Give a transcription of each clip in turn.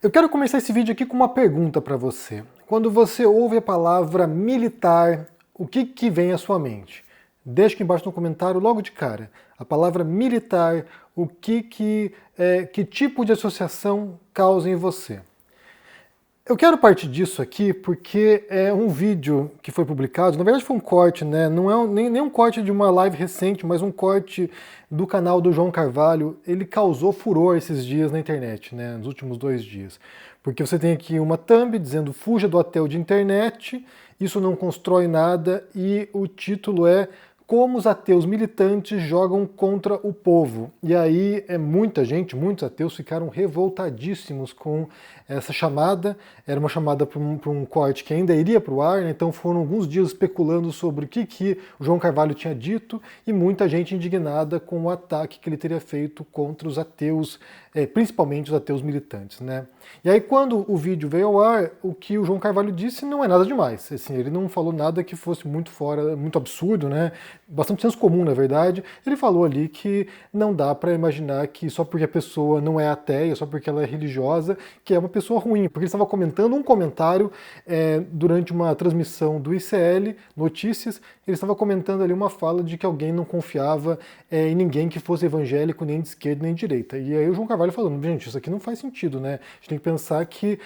Eu quero começar esse vídeo aqui com uma pergunta para você. Quando você ouve a palavra militar, o que vem à sua mente? Deixa aqui embaixo no comentário logo de cara. A palavra militar, que tipo de associação causa em você? Eu quero partir disso aqui porque é um vídeo que foi publicado, na verdade foi um corte, né? Não é nem um corte de uma live recente, mas um corte do canal do João Carvalho. Ele causou furor esses dias na internet, né? Nos últimos 2 dias. Porque você tem aqui uma thumb dizendo fuja do ateu de internet, isso não constrói nada, e o título é Como os ateus militantes jogam contra o povo. E aí muita gente, muitos ateus ficaram revoltadíssimos com essa chamada. Era uma chamada para um corte que ainda iria para o ar, né? Então foram alguns dias especulando sobre o que o João Carvalho tinha dito e muita gente indignada com o ataque que ele teria feito contra os ateus, principalmente os ateus militantes, né? E aí quando o vídeo veio ao ar, o que o João Carvalho disse não é nada demais. Assim, ele não falou nada que fosse muito fora, muito absurdo, né? Bastante senso comum, na verdade. Ele falou ali que não dá para imaginar que só porque a pessoa não é ateia, só porque ela é religiosa, que é uma pessoa ruim. Porque ele estava comentando um comentário durante uma transmissão do ICL Notícias, ele estava comentando ali uma fala de que alguém não confiava em ninguém que fosse evangélico, nem de esquerda, nem de direita. E aí o João Carvalho falando, gente, isso aqui não faz sentido, né? A gente tem que pensar que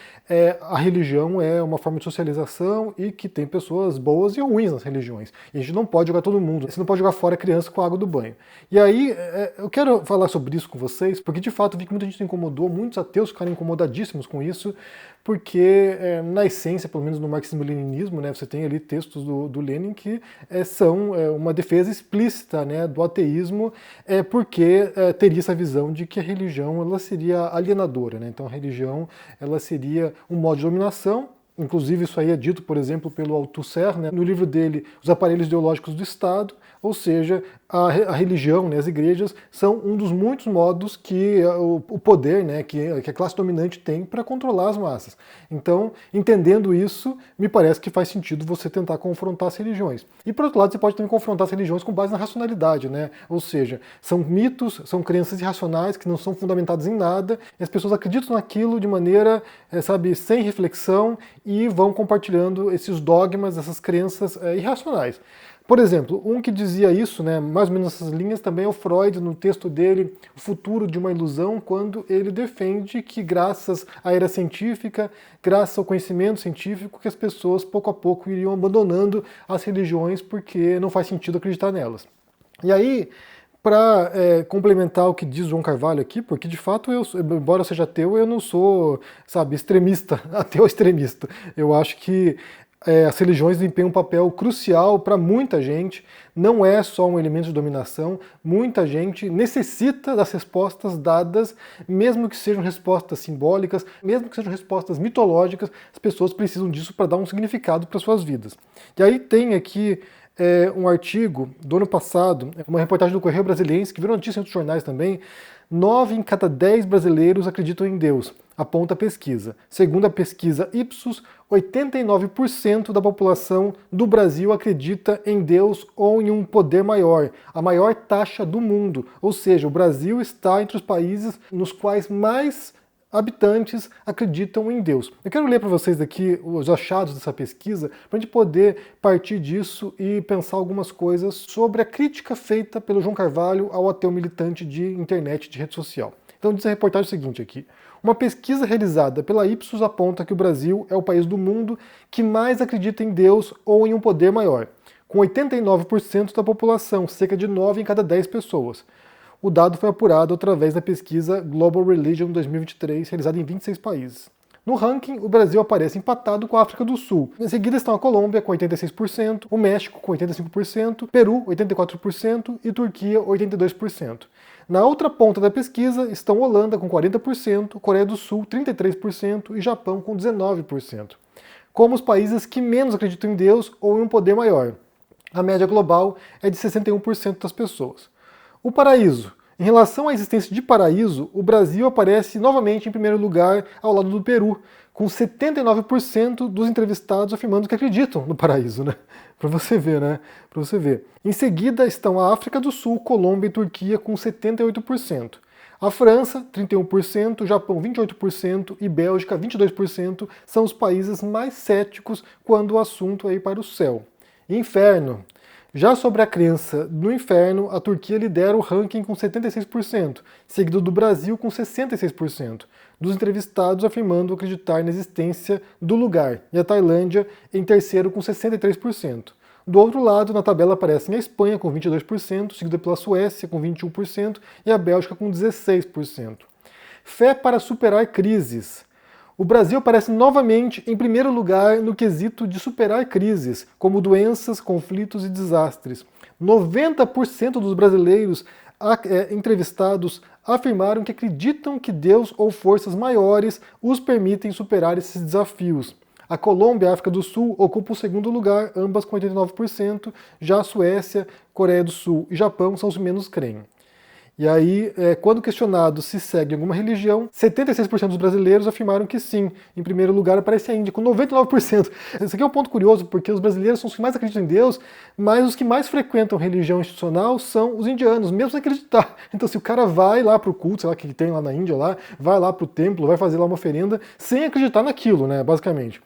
a religião é uma forma de socialização e que tem pessoas boas e ruins nas religiões. E a gente não pode jogar todo mundo. Você não pode jogar fora a criança com a água do banho. E aí, eu quero falar sobre isso com vocês, porque de fato eu vi que muita gente se incomodou, muitos ateus ficaram incomodadíssimos com isso, porque na essência, pelo menos no marxismo-leninismo, né, você tem ali textos do Lenin que são uma defesa explícita, né, do ateísmo, porque teria essa visão de que a religião ela seria alienadora, né? Então a religião ela seria um modo de dominação. Inclusive isso aí é dito, por exemplo, pelo Althusser, né, no livro dele, Os Aparelhos Ideológicos do Estado, ou seja, a religião, né, as igrejas, são um dos muitos modos que o poder, né, que a classe dominante tem para controlar as massas. Então, entendendo isso, me parece que faz sentido você tentar confrontar as religiões. E, por outro lado, você pode também confrontar as religiões com base na racionalidade, né? Ou seja, são mitos, são crenças irracionais que não são fundamentadas em nada, e as pessoas acreditam naquilo de maneira, sem reflexão, e vão compartilhando esses dogmas, essas crenças irracionais. Por exemplo, um que dizia isso, né, mais ou menos essas linhas, também é o Freud, no texto dele, O Futuro de uma Ilusão, quando ele defende que graças à era científica, graças ao conhecimento científico, que as pessoas pouco a pouco iriam abandonando as religiões porque não faz sentido acreditar nelas. E aí, para complementar o que diz João Carvalho aqui, porque de fato, embora eu seja ateu, eu não sou, extremista, ateu extremista. Eu acho que as religiões desempenham um papel crucial para muita gente, não é só um elemento de dominação, muita gente necessita das respostas dadas, mesmo que sejam respostas simbólicas, mesmo que sejam respostas mitológicas, as pessoas precisam disso para dar um significado para suas vidas. E aí tem aqui um artigo do ano passado, uma reportagem do Correio Brasiliense, que virou notícia em outros jornais também. 9 em cada 10 brasileiros acreditam em Deus, aponta a pesquisa. Segundo a pesquisa Ipsos, 89% da população do Brasil acredita em Deus ou em um poder maior, a maior taxa do mundo. Ou seja, o Brasil está entre os países nos quais mais habitantes acreditam em Deus. Eu quero ler para vocês aqui os achados dessa pesquisa, para a gente poder partir disso e pensar algumas coisas sobre a crítica feita pelo João Carvalho ao ateu militante de internet, de rede social. Então diz a reportagem o seguinte aqui. Uma pesquisa realizada pela Ipsos aponta que o Brasil é o país do mundo que mais acredita em Deus ou em um poder maior, com 89% da população, cerca de 9 em cada 10 pessoas. O dado foi apurado através da pesquisa Global Religion 2023, realizada em 26 países. No ranking, o Brasil aparece empatado com a África do Sul. Em seguida estão a Colômbia, com 86%, o México, com 85%, Peru, 84% e Turquia, 82%. Na outra ponta da pesquisa estão Holanda, com 40%, Coreia do Sul, 33% e Japão, com 19%. Como os países que menos acreditam em Deus ou em um poder maior. A média global é de 61% das pessoas. O paraíso. Em relação à existência de paraíso, o Brasil aparece novamente em primeiro lugar ao lado do Peru, com 79% dos entrevistados afirmando que acreditam no paraíso, né? Para você ver, né? Para você ver. Em seguida estão a África do Sul, Colômbia e Turquia com 78%. A França, 31%, Japão, 28% e Bélgica, 22%, são os países mais céticos quando o assunto é ir para o céu. Inferno. Já sobre a crença no inferno, a Turquia lidera o ranking com 76%, seguido do Brasil com 66%, dos entrevistados afirmando acreditar na existência do lugar, e a Tailândia em terceiro com 63%. Do outro lado, na tabela aparecem a Espanha com 22%, seguida pela Suécia com 21% e a Bélgica com 16%. Fé para superar crises. O Brasil aparece novamente em primeiro lugar no quesito de superar crises, como doenças, conflitos e desastres. 90% dos brasileiros entrevistados afirmaram que acreditam que Deus ou forças maiores os permitem superar esses desafios. A Colômbia e a África do Sul ocupam o segundo lugar, ambas com 89%, já a Suécia, Coreia do Sul e Japão são os que menos creem. E aí, quando questionado se segue alguma religião, 76% dos brasileiros afirmaram que sim. Em primeiro lugar aparece a Índia, com 99%. Esse aqui é um ponto curioso, porque os brasileiros são os que mais acreditam em Deus, mas os que mais frequentam religião institucional são os indianos, mesmo sem acreditar. Então, se o cara vai lá pro culto, sei lá o que tem lá na Índia, vai lá pro templo, vai fazer lá uma oferenda, sem acreditar naquilo, né, basicamente.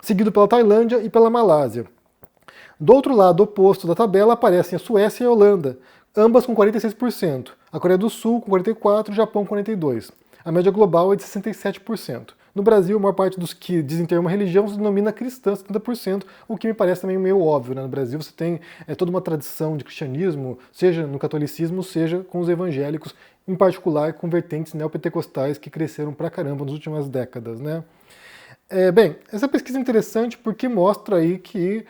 Seguido pela Tailândia e pela Malásia. Do outro lado oposto da tabela aparecem a Suécia e a Holanda, ambas com 46%. A Coreia do Sul com 44%, o Japão com 42%. A média global é de 67%. No Brasil, a maior parte dos que dizem ter uma religião se denomina cristã, 70%, o que me parece também meio óbvio, né? No Brasil você tem toda uma tradição de cristianismo, seja no catolicismo, seja com os evangélicos, em particular com vertentes neopentecostais que cresceram pra caramba nas últimas décadas, né? Bem, essa pesquisa é interessante porque mostra aí que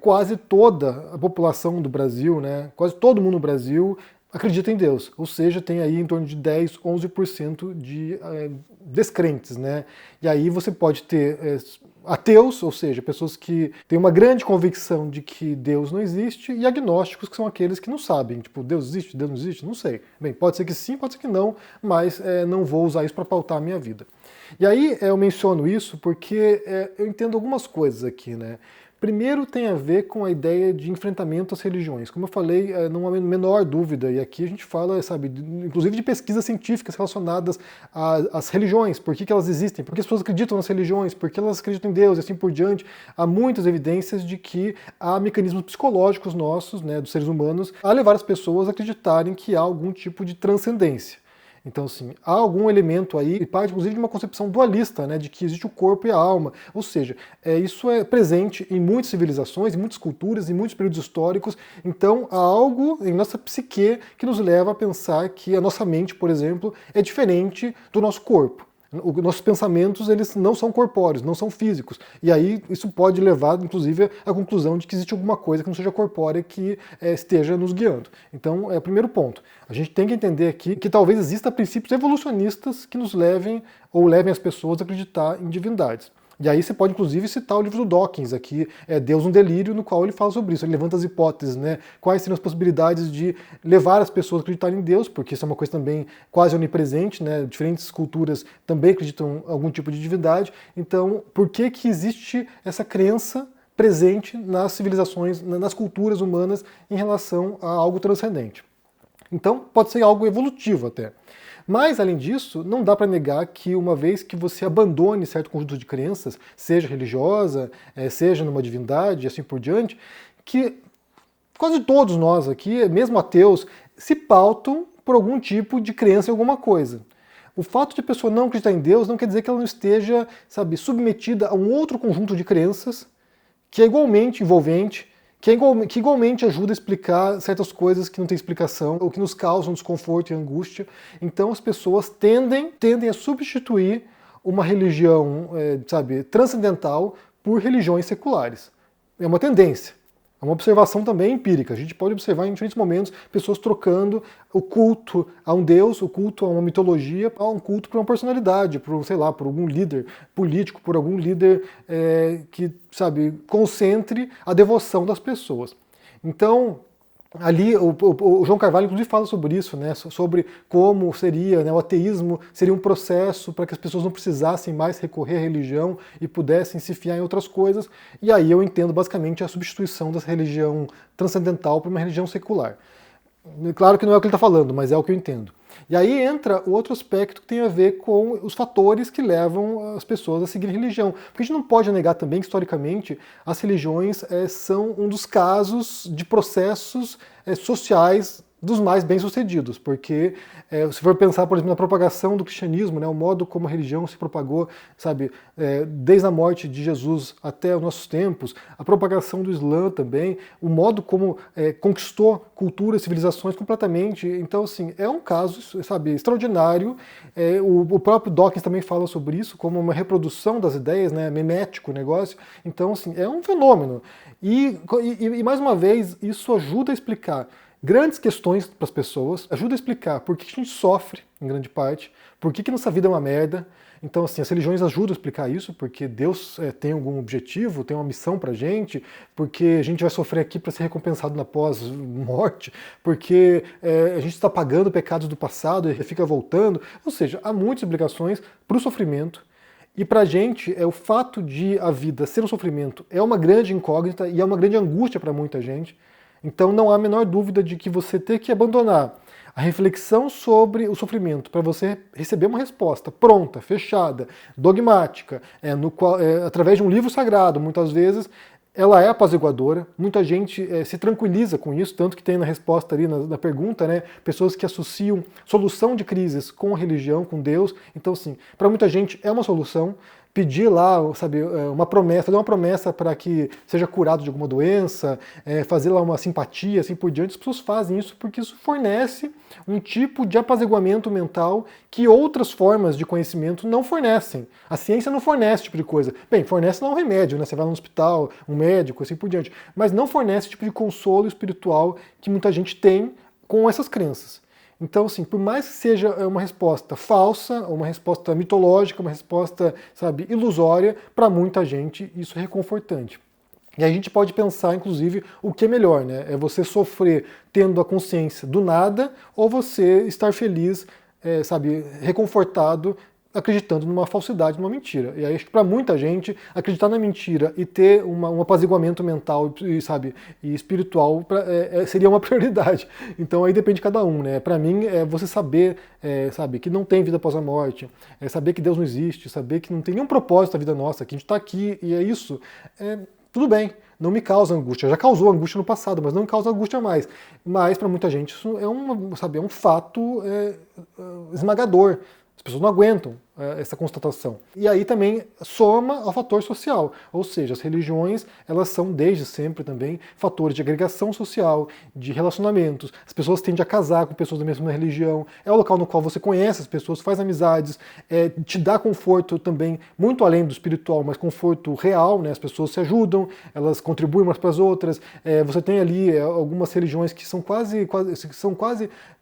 quase toda a população do Brasil, né, quase todo mundo no Brasil acredita em Deus, ou seja, tem aí em torno de 10, 11% de descrentes, né? E aí você pode ter ateus, ou seja, pessoas que têm uma grande convicção de que Deus não existe, e agnósticos, que são aqueles que não sabem, tipo, Deus existe, Deus não existe, não sei. Bem, pode ser que sim, pode ser que não, mas não vou usar isso para pautar a minha vida. E aí eu menciono isso porque eu entendo algumas coisas aqui, né? Primeiro tem a ver com a ideia de enfrentamento às religiões. Como eu falei, não há a menor dúvida, e aqui a gente fala, inclusive de pesquisas científicas relacionadas às religiões, por que elas existem, por que as pessoas acreditam nas religiões, por que elas acreditam em Deus e assim por diante. Há muitas evidências de que há mecanismos psicológicos nossos, né, dos seres humanos, a levar as pessoas a acreditarem que há algum tipo de transcendência. Então, assim, há algum elemento aí, e parte inclusive de uma concepção dualista, né, de que existe o corpo e a alma. Ou seja, isso é presente em muitas civilizações, em muitas culturas, em muitos períodos históricos. Então, há algo em nossa psique que nos leva a pensar que a nossa mente, por exemplo, é diferente do nosso corpo. Nossos pensamentos, eles não são corpóreos, não são físicos. E aí isso pode levar, inclusive, à conclusão de que existe alguma coisa que não seja corpórea que esteja nos guiando. Então, é o primeiro ponto. A gente tem que entender aqui que talvez exista princípios evolucionistas que nos levem, ou levem as pessoas a acreditar em divindades. E aí você pode, inclusive, citar o livro do Dawkins, aqui, Deus um Delírio, no qual ele fala sobre isso. Ele levanta as hipóteses, né? Quais seriam as possibilidades de levar as pessoas a acreditarem em Deus, porque isso é uma coisa também quase onipresente, né? Diferentes culturas também acreditam em algum tipo de divindade. Então, por que existe essa crença presente nas civilizações, nas culturas humanas em relação a algo transcendente? Então, pode ser algo evolutivo até. Mas, além disso, não dá para negar que uma vez que você abandone certo conjunto de crenças, seja religiosa, seja numa divindade e assim por diante, que quase todos nós aqui, mesmo ateus, se pautam por algum tipo de crença em alguma coisa. O fato de a pessoa não acreditar em Deus não quer dizer que ela não esteja, submetida a um outro conjunto de crenças que é igualmente envolvente, que igualmente ajuda a explicar certas coisas que não têm explicação, ou que nos causam desconforto e angústia. Então as pessoas tendem a substituir uma religião, transcendental por religiões seculares. É uma tendência. É uma observação também empírica. A gente pode observar em diferentes momentos pessoas trocando o culto a um deus, o culto a uma mitologia, a um culto por uma personalidade, por algum líder político, por algum líder que, concentre a devoção das pessoas. Então, ali o João Carvalho inclusive fala sobre isso, né, sobre como seria, né, o ateísmo seria um processo para que as pessoas não precisassem mais recorrer à religião e pudessem se fiar em outras coisas, e aí eu entendo basicamente a substituição dessa religião transcendental por uma religião secular. Claro que não é o que ele está falando, mas é o que eu entendo. E aí entra o outro aspecto que tem a ver com os fatores que levam as pessoas a seguir religião. Porque a gente não pode negar também que, historicamente, as religiões são um dos casos de processos sociais dos mais bem-sucedidos, porque se for pensar, por exemplo, na propagação do cristianismo, né, o modo como a religião se propagou, sabe, desde a morte de Jesus até os nossos tempos, a propagação do Islã também, o modo como conquistou culturas, civilizações completamente. Então, assim, é um caso, sabe, extraordinário. O próprio Dawkins também fala sobre isso, como uma reprodução das ideias, né, memético o negócio. Então, assim, é um fenômeno. E mais uma vez, isso ajuda a explicar grandes questões para as pessoas, ajuda a explicar por que a gente sofre, em grande parte, por que nossa vida é uma merda. Então, assim, as religiões ajudam a explicar isso, porque Deus tem algum objetivo, tem uma missão pra gente, porque a gente vai sofrer aqui para ser recompensado na pós-morte, porque a gente está pagando pecados do passado e fica voltando. Ou seja, há muitas explicações para o sofrimento. E pra gente, o fato de a vida ser um sofrimento é uma grande incógnita e é uma grande angústia para muita gente. Então não há a menor dúvida de que você ter que abandonar a reflexão sobre o sofrimento para você receber uma resposta pronta, fechada, dogmática, através de um livro sagrado, muitas vezes, ela é apaziguadora. Muita gente se tranquiliza com isso, tanto que tem na resposta ali, na pergunta, né, pessoas que associam solução de crises com religião, com Deus. Então, assim, para muita gente é uma solução. Pedir lá, sabe, uma promessa, fazer uma promessa para que seja curado de alguma doença, fazer lá uma simpatia, assim por diante. As pessoas fazem isso porque isso fornece um tipo de apaziguamento mental que outras formas de conhecimento não fornecem. A ciência não fornece esse tipo de coisa. Bem, fornece lá um remédio, né? Você vai no hospital, um médico, assim por diante. Mas não fornece esse tipo de consolo espiritual que muita gente tem com essas crenças. Então, assim, por mais que seja uma resposta falsa, uma resposta mitológica, uma resposta, sabe, ilusória, para muita gente isso é reconfortante. E a gente pode pensar, inclusive, o que é melhor, né? É você sofrer tendo a consciência do nada ou você estar feliz, sabe, reconfortado, acreditando numa falsidade, numa mentira. E aí, acho que para muita gente, acreditar na mentira e ter um apaziguamento mental e, sabe, e espiritual seria uma prioridade. Então aí depende de cada um, né? Para mim, você saber, sabe, que não tem vida após a morte, saber que Deus não existe, saber que não tem nenhum propósito na vida nossa, que a gente está aqui e é isso, tudo bem. Não me causa angústia. Já causou angústia no passado, mas não me causa angústia mais. Mas para muita gente isso sabe, é um fato esmagador. As pessoas não aguentam essa constatação. E aí também soma ao fator social, ou seja, as religiões, elas são desde sempre também fatores de agregação social, de relacionamentos. As pessoas tendem a casar com pessoas da mesma religião, é o local no qual você conhece as pessoas, faz amizades, te dá conforto também, muito além do espiritual, mas conforto real, né? As pessoas se ajudam, elas contribuem umas para as outras. Você tem ali algumas religiões que são quase,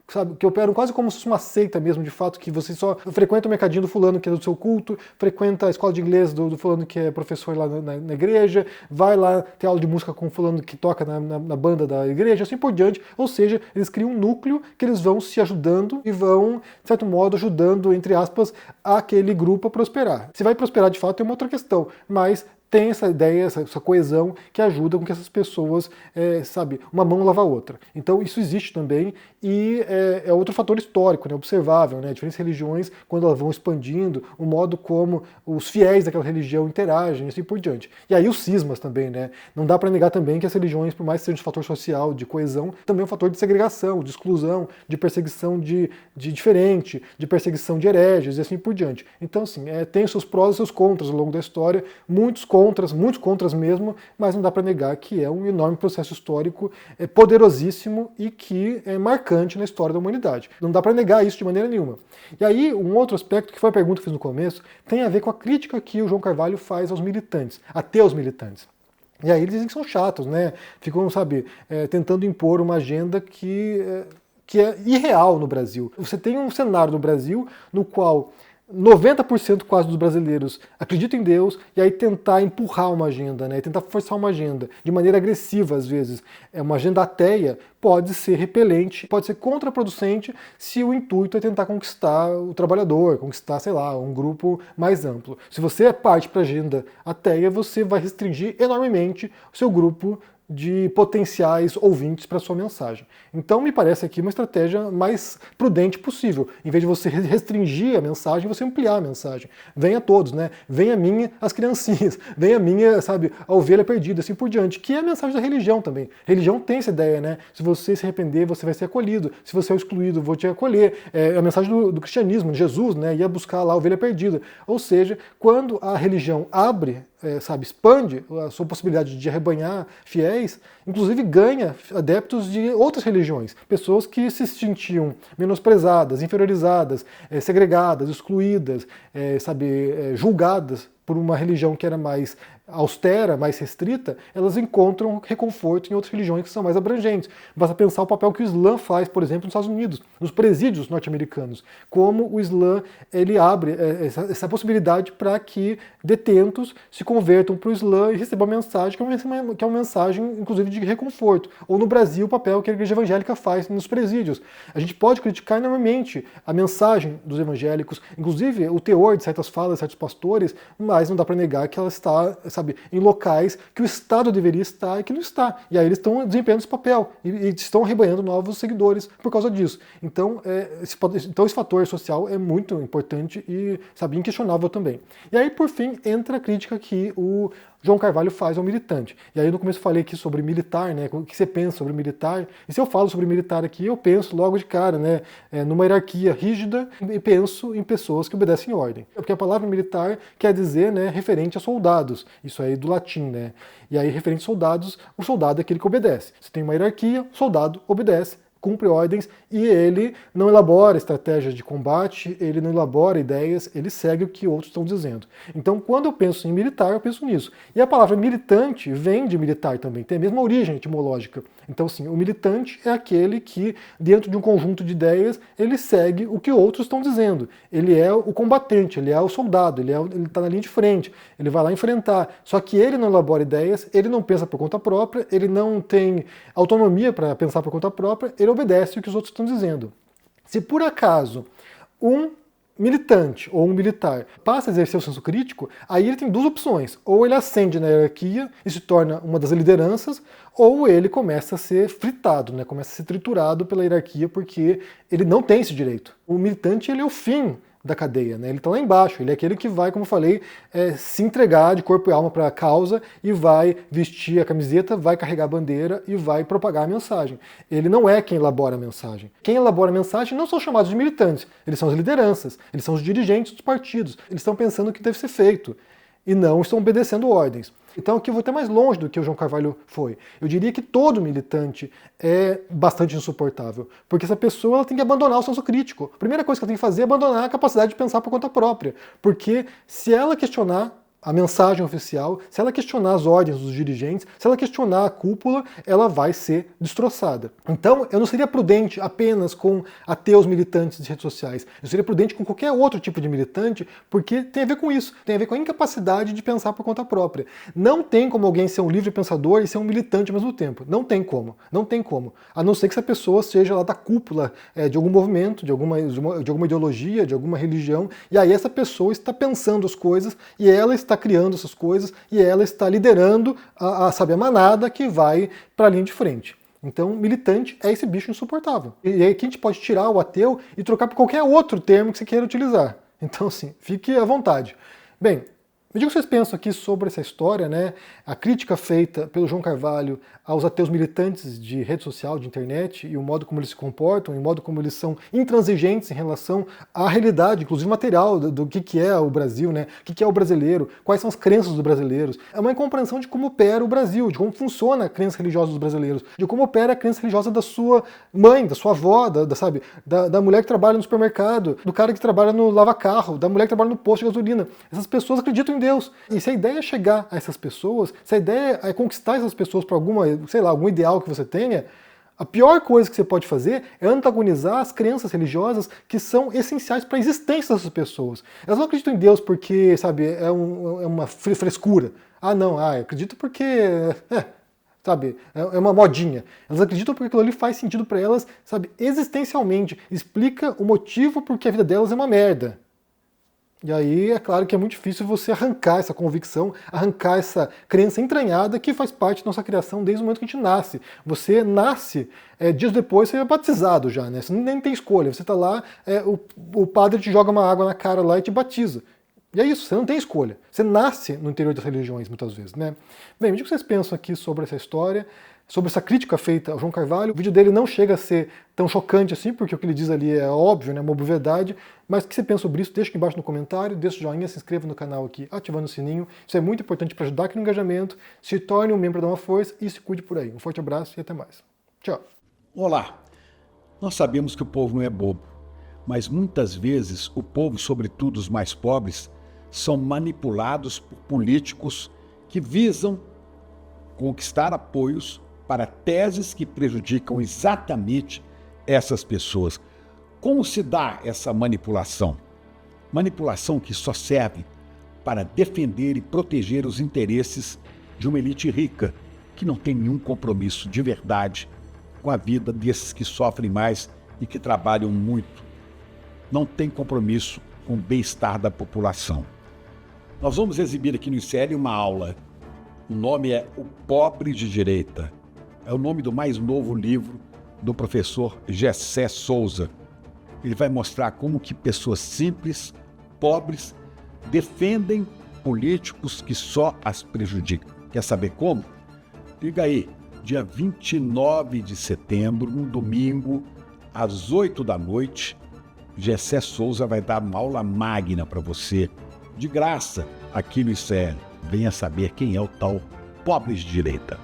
sabe, que operam quase como se fosse uma seita mesmo, de fato, que você só frequenta o mercadinho do fulano que é do seu culto, frequenta a escola de inglês do fulano que é professor lá na igreja, vai lá ter aula de música com o fulano que toca na banda da igreja, assim por diante. Ou seja, eles criam um núcleo que eles vão se ajudando e vão, de certo modo, ajudando, entre aspas, aquele grupo a prosperar. Se vai prosperar de fato é uma outra questão, mas tem essa ideia, essa coesão que ajuda com que essas pessoas, sabe, uma mão lava a outra. Então isso existe também e é outro fator histórico, né, observável, né, diferentes religiões, quando elas vão expandindo, o modo como os fiéis daquela religião interagem e assim por diante. E aí os cismas também, né, não dá para negar também que as religiões, por mais que seja um fator social, de coesão, também é um fator de segregação, de exclusão, de perseguição de diferente, de perseguição de hereges e assim por diante. Então, assim, tem os seus prós e seus contras ao longo da história, muitos contras mesmo, mas não dá para negar que é um enorme processo histórico poderosíssimo e que é marcante na história da humanidade. Não dá para negar isso de maneira nenhuma. E aí, um outro aspecto, que foi a pergunta que eu fiz no começo, tem a ver com a crítica que o João Carvalho faz aos militantes, até aos militantes. E aí eles dizem que são chatos, né? Ficam, sabe, tentando impor uma agenda que é irreal no Brasil. Você tem um cenário no Brasil no qual 90% quase dos brasileiros acreditam em Deus e aí tentar empurrar uma agenda, né, tentar forçar uma agenda de maneira agressiva às vezes, uma agenda ateia, pode ser repelente, pode ser contraproducente se o intuito é tentar conquistar o trabalhador, conquistar, sei lá, um grupo mais amplo. Se você parte para a agenda ateia, você vai restringir enormemente o seu grupo de potenciais ouvintes para sua mensagem. Então me parece aqui uma estratégia mais prudente possível. Em vez de você restringir a mensagem, você ampliar a mensagem. Venha todos, né? Venha a minha, as criancinhas. Venha a minha, sabe, a ovelha perdida, assim por diante. Que é a mensagem da religião também. Religião tem essa ideia, né? Se você se arrepender, você vai ser acolhido. Se você é o excluído, vou te acolher. É a mensagem do cristianismo. Jesus, né, ia buscar lá a ovelha perdida. Ou seja, quando a religião abre, expande a sua possibilidade de arrebanhar fiéis, inclusive ganha adeptos de outras religiões, pessoas que se sentiam menosprezadas, inferiorizadas, segregadas, excluídas, julgadas por uma religião que era mais austera, mais restrita, elas encontram reconforto em outras religiões que são mais abrangentes. Basta pensar o papel que o Islã faz, por exemplo, nos Estados Unidos, nos presídios norte-americanos, como o Islã ele abre essa possibilidade para que detentos se convertam para o Islã e recebam a mensagem que é uma mensagem, inclusive, de reconforto. Ou no Brasil, o papel que a Igreja Evangélica faz nos presídios. A gente pode criticar enormemente a mensagem dos evangélicos, inclusive o teor de certas falas de certos pastores, mas não dá para negar que ela está, em locais que o Estado deveria estar e que não está. E aí eles estão desempenhando esse papel e estão arrebanhando novos seguidores por causa disso. Então, esse fator social é muito importante e, inquestionável também. E aí, por fim, entra a crítica que o João Carvalho faz ao militante. E aí no começo eu falei aqui sobre militar, né? O que você pensa sobre militar? E se eu falo sobre militar aqui, eu penso logo de cara, né? Numa hierarquia rígida e penso em pessoas que obedecem ordem. Porque a palavra militar quer dizer, né, referente a soldados. Isso aí do latim, né? E aí, referente a soldados, o soldado é aquele que obedece. Você tem uma hierarquia, o soldado obedece, cumpre ordens e ele não elabora estratégias de combate, ele não elabora ideias, ele segue o que outros estão dizendo. Então, quando eu penso em militar, eu penso nisso. E a palavra militante vem de militar também, tem a mesma origem etimológica. Então, sim, o militante é aquele que, dentro de um conjunto de ideias, ele segue o que outros estão dizendo. Ele é o combatente, ele é o soldado, ele está na linha de frente, ele vai lá enfrentar. Só que ele não elabora ideias, ele não pensa por conta própria, ele não tem autonomia para pensar por conta própria, ele obedece o que os outros estão dizendo. Se por acaso um militante ou um militar passa a exercer o senso crítico, aí ele tem duas opções. Ou ele ascende na hierarquia e se torna uma das lideranças, ou ele começa a ser fritado, né? Começa a ser triturado pela hierarquia porque ele não tem esse direito. O militante ele é o fim da cadeia, né? Ele está lá embaixo, ele é aquele que vai, como eu falei, se entregar de corpo e alma para a causa e vai vestir a camiseta, vai carregar a bandeira e vai propagar a mensagem. Ele não é quem elabora a mensagem. Quem elabora a mensagem não são chamados de militantes, eles são as lideranças, eles são os dirigentes dos partidos, eles estão pensando o que deve ser feito e não estão obedecendo ordens. Então aqui eu vou até mais longe do que o João Carvalho foi. Eu diria que todo militante é bastante insuportável, porque essa pessoa ela tem que abandonar o senso crítico. A primeira coisa que ela tem que fazer é abandonar a capacidade de pensar por conta própria, porque se ela questionar a mensagem oficial, se ela questionar as ordens dos dirigentes, se ela questionar a cúpula, ela vai ser destroçada. Então, eu não seria prudente apenas com ateus militantes de redes sociais. Eu seria prudente com qualquer outro tipo de militante, porque tem a ver com isso, tem a ver com a incapacidade de pensar por conta própria. Não tem como alguém ser um livre pensador e ser um militante ao mesmo tempo. Não tem como. Não tem como. A não ser que essa pessoa seja lá da cúpula de algum movimento, de alguma ideologia, de alguma religião, e aí essa pessoa está pensando as coisas e ela está criando essas coisas e ela está liderando a manada que vai para a linha de frente. Então, militante é esse bicho insuportável. E aí aqui a gente pode tirar o ateu e trocar por qualquer outro termo que você queira utilizar. Então, assim, fique à vontade. Bem, me diga o que vocês pensam aqui sobre essa história, né? A crítica feita pelo João Carvalho aos ateus militantes de rede social, de internet, e o modo como eles se comportam, e o modo como eles são intransigentes em relação à realidade, inclusive material, do que é o Brasil, né? O que é o brasileiro, quais são as crenças dos brasileiros. É uma incompreensão de como opera o Brasil, de como funciona a crença religiosa dos brasileiros, de como opera a crença religiosa da sua mãe, da sua avó, da mulher que trabalha no supermercado, do cara que trabalha no lava-carro, da mulher que trabalha no posto de gasolina. Essas pessoas acreditam em Deus. E se a ideia é chegar a essas pessoas, se a ideia é conquistar essas pessoas para algum ideal que você tenha, a pior coisa que você pode fazer é antagonizar as crenças religiosas que são essenciais para a existência dessas pessoas. Elas não acreditam em Deus porque, é uma frescura. Eu acredito porque, é uma modinha. Elas acreditam porque aquilo ali faz sentido para elas, existencialmente. Explica o motivo porque a vida delas é uma merda. E aí é claro que é muito difícil você arrancar essa convicção, arrancar essa crença entranhada que faz parte da nossa criação desde o momento que a gente nasce. Você nasce, dias depois você é batizado já, né? Você nem tem escolha, você está lá, o padre te joga uma água na cara lá e te batiza. E é isso, você não tem escolha. Você nasce no interior das religiões, muitas vezes, né? Bem, o que vocês pensam aqui sobre essa história, sobre essa crítica feita ao João Carvalho? O vídeo dele não chega a ser tão chocante assim, porque o que ele diz ali é óbvio, né, uma obviedade, mas o que você pensa sobre isso? Deixa aqui embaixo no comentário, deixa o joinha, se inscreva no canal aqui, ativando o sininho. Isso é muito importante para ajudar aqui no engajamento. Se torne um membro da Uma Força e se cuide por aí. Um forte abraço e até mais. Tchau. Olá, nós sabemos que o povo não é bobo, mas muitas vezes o povo, sobretudo os mais pobres, são manipulados por políticos que visam conquistar apoios para teses que prejudicam exatamente essas pessoas. Como se dá essa manipulação? Manipulação que só serve para defender e proteger os interesses de uma elite rica, que não tem nenhum compromisso de verdade com a vida desses que sofrem mais e que trabalham muito. Não tem compromisso com o bem-estar da população. Nós vamos exibir aqui no ICL uma aula. O nome é O Pobre de Direita. É o nome do mais novo livro do professor Gessé Souza. Ele vai mostrar como que pessoas simples, pobres, defendem políticos que só as prejudicam. Quer saber como? Liga aí, dia 29 de setembro, um domingo, às 8 da noite, Gessé Souza vai dar uma aula magna para você, de graça, aqui no ICL. Venha saber quem é o tal Pobre de Direita.